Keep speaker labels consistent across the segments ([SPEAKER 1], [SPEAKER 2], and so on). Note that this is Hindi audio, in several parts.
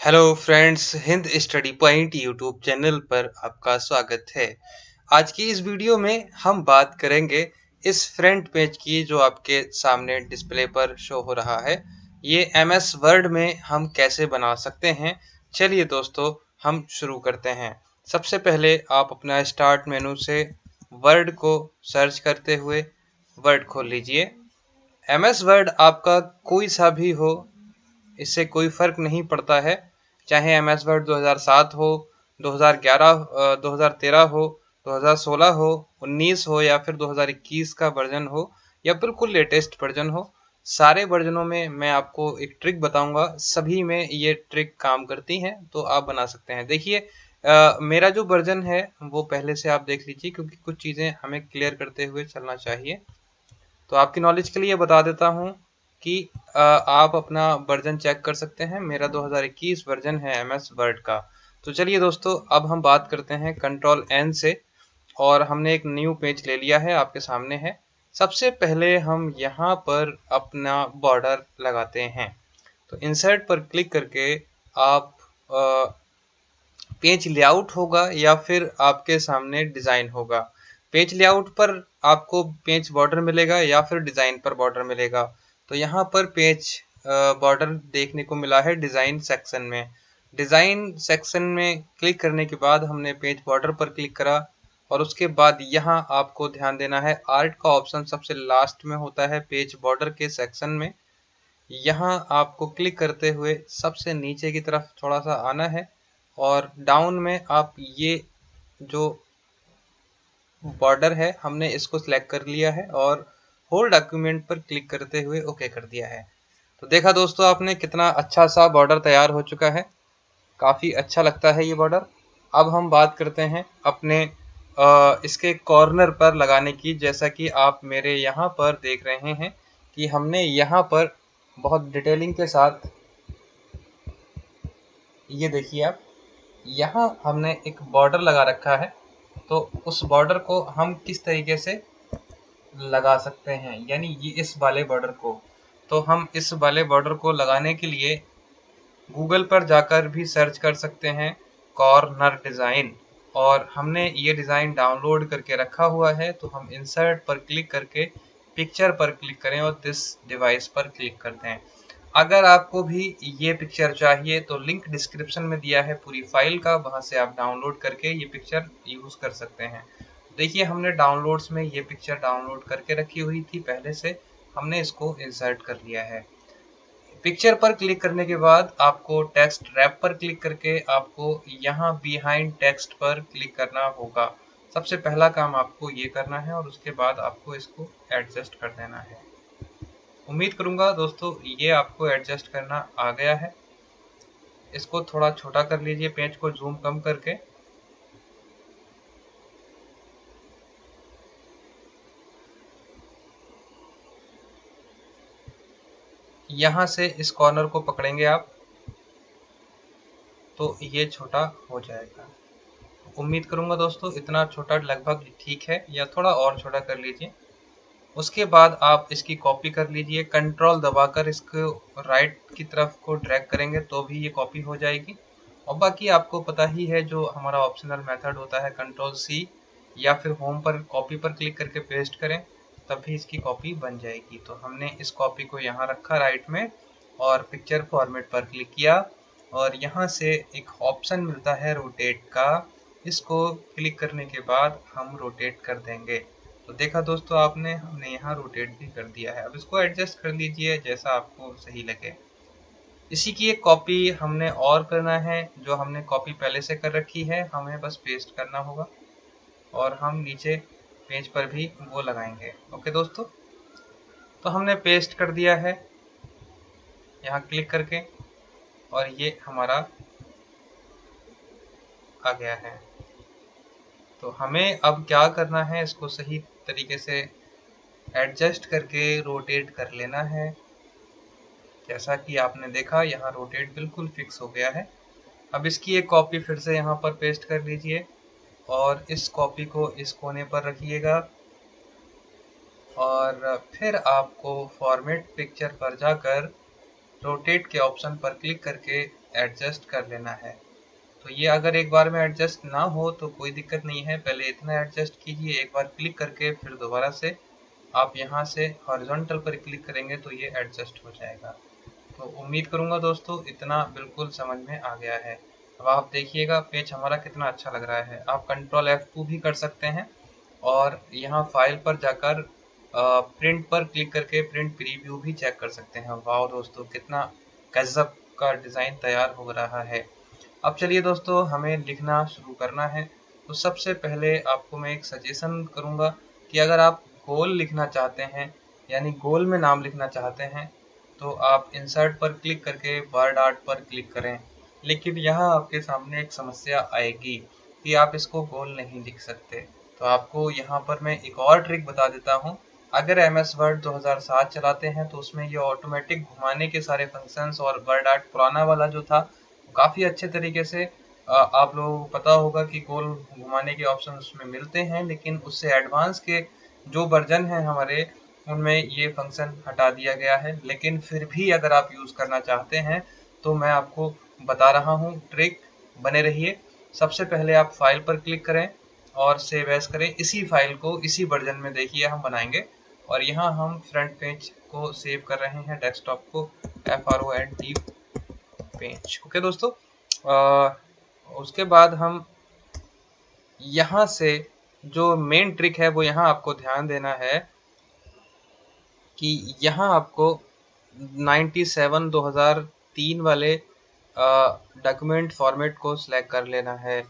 [SPEAKER 1] Hello friends, Hind study point YouTube channel पर आपका स्वागत है। आज की इस वीडियो में हम बात करेंगे इस फ्रंट पेज की जो आपके सामने डिस्प्ले पर शो हो रहा है। ये एमएस वर्ड में हम कैसे बना सकते हैं। चलिए दोस्तों, हम शुरू करते हैं। सबसे पहले आप अपना स्टार्ट मेनू से वर्ड को सर्च करते हुए वर्ड खोल लीजिए। एमएस वर्ड आपका कोई सा भी हो, इससे कोई फ़र्क नहीं पड़ता है। चाहे एमएस वर्ड 2007 हो, 2011 2013 हो, 2016 हो, 19 हो या फिर 2021 का वर्जन हो या बिल्कुल लेटेस्ट वर्जन हो। सारे वर्जनों में मैं आपको एक ट्रिक बताऊंगा, सभी में ये ट्रिक काम करती हैं, तो आप बना सकते हैं। देखिए, मेरा जो वर्जन है वो पहले से आप देख लीजिए, क्योंकि कुछ चीज़ें हमें क्लियर करते हुए चलना चाहिए। तो आपकी नॉलेज के लिए बता देता हूँ कि आप अपना वर्जन चेक कर सकते हैं। मेरा 2021 वर्जन है एमएस वर्ड का। तो चलिए दोस्तों, अब हम बात करते हैं कंट्रोल एन से, और हमने एक न्यू पेज ले लिया है, आपके सामने है। सबसे पहले हम यहाँ पर अपना बॉर्डर लगाते हैं। तो इंसर्ट पर क्लिक करके आप पेज लेआउट होगा या फिर आपके सामने डिज़ाइन होगा। पेज लेआउट पर आपको पेज बॉर्डर मिलेगा या फिर डिज़ाइन पर बॉर्डर मिलेगा। तो यहाँ पर पेज बॉर्डर देखने को मिला है डिज़ाइन सेक्शन में। डिज़ाइन सेक्शन में क्लिक करने के बाद हमने पेज बॉर्डर पर क्लिक करा, और उसके बाद यहाँ आपको ध्यान देना है, आर्ट का ऑप्शन सबसे लास्ट में होता है पेज बॉर्डर के सेक्शन में। यहाँ आपको क्लिक करते हुए सबसे नीचे की तरफ थोड़ा सा आना है, और डाउन में आप ये जो बॉर्डर है हमने इसको सिलेक्ट कर लिया है, और होल डॉक्यूमेंट पर क्लिक करते हुए ओके कर दिया है। तो देखा दोस्तों आपने, कितना अच्छा सा बॉर्डर तैयार हो चुका है। काफ़ी अच्छा लगता है ये बॉर्डर। अब हम बात करते हैं अपने इसके कॉर्नर पर लगाने की। जैसा कि आप मेरे यहाँ पर देख रहे हैं कि हमने यहाँ पर बहुत डिटेलिंग के साथ, ये देखिए आप, यहाँ हमने एक बॉर्डर लगा रखा है। तो उस बॉर्डर को हम किस तरीके से लगा सकते हैं, यानी ये इस वाले बॉर्डर को। तो हम इस वाले बॉर्डर को लगाने के लिए गूगल पर जाकर भी सर्च कर सकते हैं, कॉर्नर डिज़ाइन। और हमने ये डिज़ाइन डाउनलोड करके रखा हुआ है। तो हम इंसर्ट पर क्लिक करके पिक्चर पर क्लिक करें और दिस डिवाइस पर क्लिक करते हैं। अगर आपको भी ये पिक्चर चाहिए तो लिंक डिस्क्रिप्शन में दिया है पूरी फाइल का, वहाँ से आप डाउनलोड करके ये पिक्चर यूज़ कर सकते हैं। देखिए, हमने डाउनलोड्स में ये पिक्चर डाउनलोड करके रखी हुई थी पहले से, हमने इसको इंसर्ट कर लिया है। पिक्चर पर क्लिक करने के बाद आपको टेक्स्ट रैप पर क्लिक करके आपको यहाँ बिहाइंड टेक्स्ट पर क्लिक करना होगा। सबसे पहला काम आपको ये करना है, और उसके बाद आपको इसको एडजस्ट कर देना है। उम्मीद करूंगा दोस्तों ये आपको एडजस्ट करना आ गया है। इसको थोड़ा छोटा कर लीजिए, पेज को जूम कम करके। यहाँ से इस कॉर्नर को पकड़ेंगे आप, तो ये छोटा हो जाएगा। उम्मीद करूंगा दोस्तों इतना छोटा लगभग ठीक है, या थोड़ा और छोटा कर लीजिए। उसके बाद आप इसकी कॉपी कर लीजिए, कंट्रोल दबाकर इसको राइट की तरफ को ड्रैग करेंगे तो भी ये कॉपी हो जाएगी। और बाकी आपको पता ही है, जो हमारा ऑप्शनल मेथड होता है कंट्रोल सी, या फिर होम पर कॉपी पर क्लिक करके पेस्ट करें, तब भी इसकी कॉपी बन जाएगी। तो हमने इस कॉपी को यहाँ रखा राइट में, और पिक्चर फॉर्मेट पर क्लिक किया, और यहाँ से एक ऑप्शन मिलता है रोटेट का, इसको क्लिक करने के बाद हम रोटेट कर देंगे। तो देखा दोस्तों आपने, हमने यहाँ रोटेट भी कर दिया है। अब इसको एडजस्ट कर लीजिए जैसा आपको सही लगे। इसी की एक कॉपी हमने और करना है, जो हमने कॉपी पहले से कर रखी है, हमें बस पेस्ट करना होगा, और हम नीचे पेज पर भी वो लगाएंगे। ओके दोस्तों, तो हमने पेस्ट कर दिया है यहाँ क्लिक करके, और ये हमारा आ गया है। तो हमें अब क्या करना है, इसको सही तरीके से एडजस्ट करके रोटेट कर लेना है। जैसा कि आपने देखा, यहाँ रोटेट बिल्कुल फिक्स हो गया है। अब इसकी एक कॉपी फिर से यहाँ पर पेस्ट कर लीजिए, और इस कॉपी को इस कोने पर रखिएगा, और फिर आपको फॉर्मेट पिक्चर पर जाकर रोटेट के ऑप्शन पर क्लिक करके एडजस्ट कर लेना है। तो ये अगर एक बार में एडजस्ट ना हो तो कोई दिक्कत नहीं है, पहले इतना एडजस्ट कीजिए, एक बार क्लिक करके फिर दोबारा से आप यहाँ से हॉरिजॉन्टल पर क्लिक करेंगे तो ये एडजस्ट हो जाएगा। तो उम्मीद करूँगा दोस्तों इतना बिल्कुल समझ में आ गया है। अब आप देखिएगा पेज हमारा कितना अच्छा लग रहा है। आप कंट्रोल F2 भी कर सकते हैं और यहाँ फाइल पर जाकर प्रिंट पर क्लिक करके प्रिंट प्रीव्यू भी चेक कर सकते हैं। वाह दोस्तों, कितना गजब का डिज़ाइन तैयार हो रहा है। अब चलिए दोस्तों, हमें लिखना शुरू करना है। तो सबसे पहले आपको मैं एक सजेशन करूँगा कि अगर आप गोल लिखना चाहते हैं, यानी गोल में नाम लिखना चाहते हैं, तो आप इंसर्ट पर क्लिक करके वर्ड आर्ट पर क्लिक करें। लेकिन यहाँ आपके सामने एक समस्या आएगी कि आप इसको गोल नहीं लिख सकते। तो आपको यहाँ पर मैं एक और ट्रिक बता देता हूँ। अगर MS वर्ड 2007 चलाते हैं तो उसमें ये ऑटोमेटिक घुमाने के सारे फंक्शंस और वर्ड आर्ट पुराना वाला जो था काफ़ी अच्छे तरीके से आप लोगों को पता होगा कि गोल घुमाने के ऑप्शन उसमें मिलते हैं, लेकिन उससे एडवांस के जो वर्जन है हमारे उनमें ये फंक्शन हटा दिया गया है। लेकिन फिर भी अगर आप यूज़ करना चाहते हैं तो मैं आपको बता रहा हूँ ट्रिक, बने रहिए। सबसे पहले आप फाइल पर क्लिक करें और सेव एज करें। इसी फाइल को इसी वर्जन में देखिए हम बनाएंगे और यहाँ हम फ्रंट पेज को सेव कर रहे हैं, डेस्कटॉप को, FRONT पेज। ओके दोस्तों, उसके बाद हम यहाँ से जो मेन ट्रिक है वो यहाँ आपको ध्यान देना है कि यहाँ आपको 97 2003 वाले डॉक्यूमेंट फॉर्मेट को सिलेक्ट कर लेना है।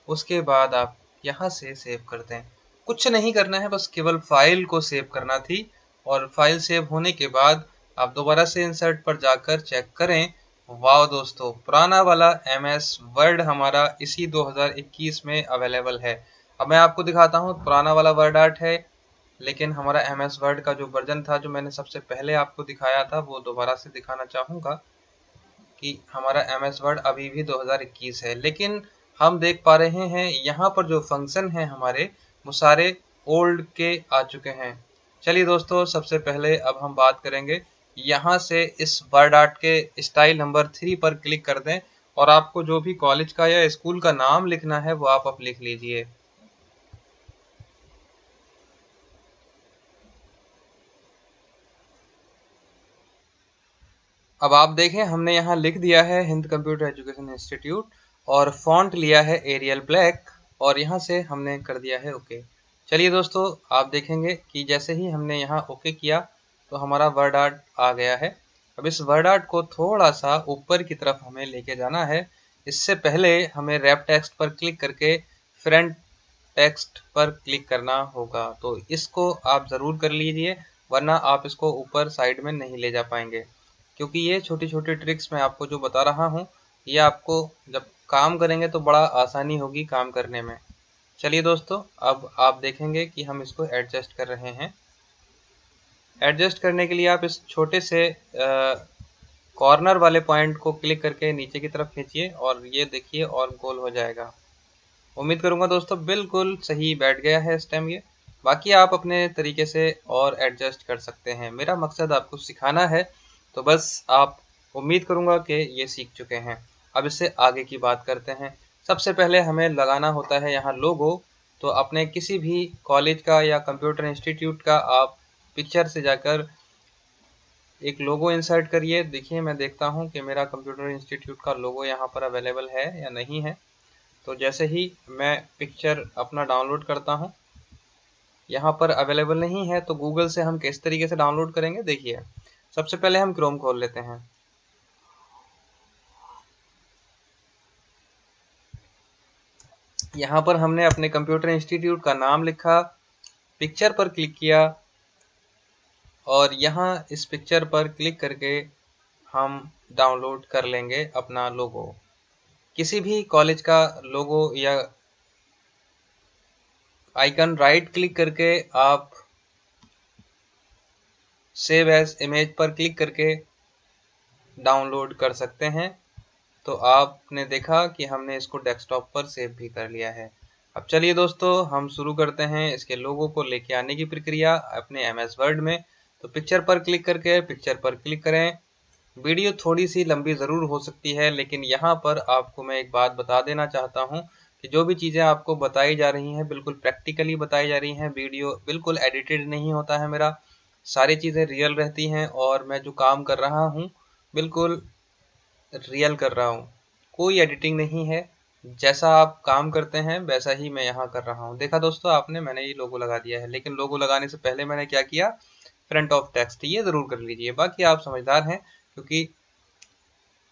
[SPEAKER 1] उसके बाद आप यहाँ से सेव कर दें। कुछ नहीं करना है, बस केवल फाइल को सेव करना थी और फाइल सेव होने के बाद आप दोबारा से इंसर्ट पर जाकर चेक करें। वाह दोस्तों, पुराना वाला MS वर्ड हमारा इसी 2021 में अवेलेबल है। अब मैं आपको दिखाता हूँ, पुराना वाला वर्ड आर्ट है, लेकिन हमारा MS वर्ड का जो वर्जन था जो मैंने सबसे पहले आपको दिखाया था वो दोबारा से दिखाना चाहूँगा कि हमारा MS वर्ड अभी भी 2021 है। लेकिन हम देख पा रहे हैं यहाँ पर जो फंक्शन है हमारे वो सारे ओल्ड के आ चुके हैं। चलिए दोस्तों, सबसे पहले अब हम बात करेंगे, यहाँ से इस वर्ड आर्ट के स्टाइल नंबर 3 पर क्लिक कर दें और आपको जो भी कॉलेज का या स्कूल का नाम लिखना है वो आप लिख लीजिए। अब आप देखें हमने यहाँ लिख दिया है हिंद कंप्यूटर एजुकेशन इंस्टीट्यूट और फॉन्ट लिया है एरियल ब्लैक और यहाँ से हमने कर दिया है ओके। चलिए दोस्तों, आप देखेंगे कि जैसे ही हमने यहाँ ओके किया तो हमारा वर्ड आर्ट आ गया है। अब इस वर्ड आर्ट को थोड़ा सा ऊपर की तरफ हमें लेके जाना है। इससे पहले हमें रैप टेक्स्ट पर क्लिक करके फ्रंट टेक्स्ट पर क्लिक करना होगा। तो इसको आप ज़रूर कर लीजिए, वरना आप इसको ऊपर साइड में नहीं ले जा पाएंगे, क्योंकि ये छोटी छोटी ट्रिक्स मैं आपको जो बता रहा हूँ ये आपको जब काम करेंगे तो बड़ा आसानी होगी काम करने में। चलिए दोस्तों, अब आप देखेंगे कि हम इसको एडजस्ट कर रहे हैं। एडजस्ट करने के लिए आप इस छोटे से कॉर्नर वाले पॉइंट को क्लिक करके नीचे की तरफ खींचिए और ये देखिए और गोल हो जाएगा। उम्मीद करूंगा दोस्तों बिल्कुल सही बैठ गया है इस टाइम ये। बाकी आप अपने तरीके से और एडजस्ट कर सकते हैं। मेरा मकसद आपको सिखाना है, तो बस आप, उम्मीद करूंगा कि ये सीख चुके हैं। अब इससे आगे की बात करते हैं। सबसे पहले हमें लगाना होता है यहाँ लोगो। तो अपने किसी भी कॉलेज का या कंप्यूटर इंस्टीट्यूट का आप पिक्चर से जाकर एक लोगो इंसर्ट करिए। देखिए मैं देखता हूँ कि मेरा कंप्यूटर इंस्टीट्यूट का लोगो यहाँ पर अवेलेबल है या नहीं है। तो जैसे ही मैं पिक्चर अपना डाउनलोड करता हूँ, यहाँ पर अवेलेबल नहीं है, तो गूगल से हम किस तरीके से डाउनलोड करेंगे देखिए। सबसे पहले हम क्रोम खोल लेते हैं। यहाँ पर हमने अपने कंप्यूटर इंस्टीट्यूट का नाम लिखा, पिक्चर पर क्लिक किया और यहाँ इस पिक्चर पर क्लिक करके हम डाउनलोड कर लेंगे अपना लोगो। किसी भी कॉलेज का लोगो या आइकन राइट क्लिक करके आप सेव एज इमेज पर क्लिक करके डाउनलोड कर सकते हैं। तो आपने देखा कि हमने इसको डेस्कटॉप पर सेव भी कर लिया है। अब चलिए दोस्तों, हम शुरू करते हैं इसके लोगो को लेके आने की प्रक्रिया अपने MS वर्ड में। तो पिक्चर पर क्लिक करके पिक्चर पर क्लिक करें वीडियो थोड़ी सी लंबी ज़रूर हो सकती है, लेकिन यहाँ पर आपको मैं एक बात बता देना चाहता हूँ कि जो भी चीज़ें आपको बताई जा रही हैं बिल्कुल प्रैक्टिकली बताई जा रही हैं। वीडियो बिल्कुल एडिटेड नहीं होता है मेरा, सारी चीज़ें रियल रहती हैं और मैं जो काम कर रहा हूँ बिल्कुल रियल कर रहा हूँ, कोई एडिटिंग नहीं है। जैसा आप काम करते हैं वैसा ही मैं यहाँ कर रहा हूँ। देखा दोस्तों आपने, मैंने ये लोगो लगा दिया है, लेकिन लोगो लगाने से पहले मैंने क्या किया, फ्रंट ऑफ टेक्स्ट ये ज़रूर कर लीजिए। बाकी आप समझदार हैं, क्योंकि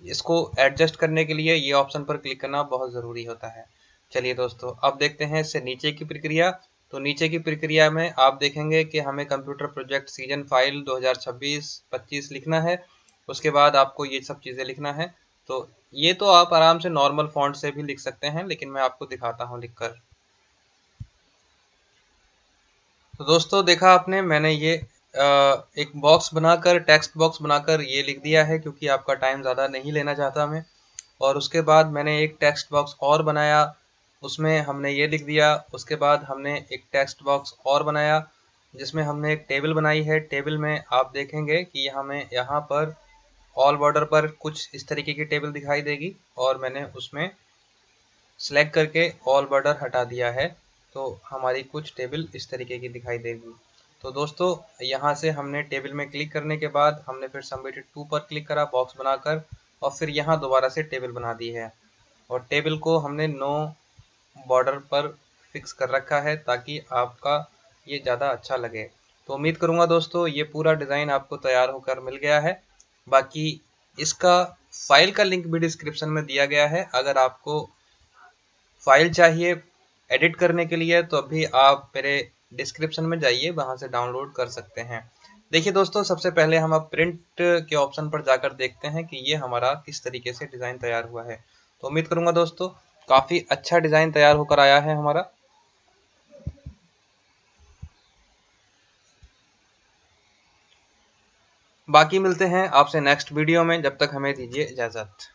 [SPEAKER 1] इसको एडजस्ट करने के लिए ये ऑप्शन पर क्लिक करना बहुत ज़रूरी होता है। चलिए दोस्तों, अब देखते हैं इससे नीचे की प्रक्रिया। तो नीचे की प्रक्रिया में आप देखेंगे कि हमें कंप्यूटर प्रोजेक्ट सीजन फाइल 2026-25 लिखना है। उसके बाद आपको ये सब चीज़ें लिखना है। तो ये तो आप आराम से नॉर्मल फॉन्ट से भी लिख सकते हैं, लेकिन मैं आपको दिखाता हूँ लिखकर। तो दोस्तों देखा आपने, मैंने ये एक बॉक्स बनाकर, टेक्स्ट बॉक्स बनाकर ये लिख दिया है, क्योंकि आपका टाइम ज़्यादा नहीं लेना चाहता मैं। और उसके बाद मैंने एक टेक्स्ट बॉक्स और बनाया, उसमें हमने ये लिख दिया। उसके बाद हमने एक टेक्स्ट बॉक्स और बनाया जिसमें हमने एक टेबल बनाई है। टेबल में आप देखेंगे कि हमें यहाँ पर ऑल बॉर्डर पर कुछ इस तरीके की टेबल दिखाई देगी, और मैंने उसमें सेलेक्ट करके ऑल बॉर्डर हटा दिया है, तो हमारी कुछ टेबल इस तरीके की दिखाई देगी। तो दोस्तों यहाँ से हमने टेबल में क्लिक करने के बाद हमने फिर सबमिटेड टू पर क्लिक करा बॉक्स बनाकर, और फिर यहाँ दोबारा से टेबल बना दी है। और टेबल को हमने नो बॉर्डर पर फिक्स कर रखा है ताकि आपका ये ज़्यादा अच्छा लगे। तो उम्मीद करूँगा दोस्तों ये पूरा डिज़ाइन आपको तैयार होकर मिल गया है। बाकी इसका फाइल का लिंक भी डिस्क्रिप्शन में दिया गया है। अगर आपको फाइल चाहिए एडिट करने के लिए तो अभी आप मेरे डिस्क्रिप्शन में जाइए, वहां से डाउनलोड कर सकते हैं। देखिए दोस्तों, सबसे पहले हम अब प्रिंट के ऑप्शन पर जाकर देखते हैं कि ये हमारा किस तरीके से डिज़ाइन तैयार हुआ है। तो उम्मीद करूंगा दोस्तों काफ़ी अच्छा डिज़ाइन तैयार होकर आया है हमारा। बाकी मिलते हैं आपसे नेक्स्ट वीडियो में, जब तक हमें दीजिए इजाज़त।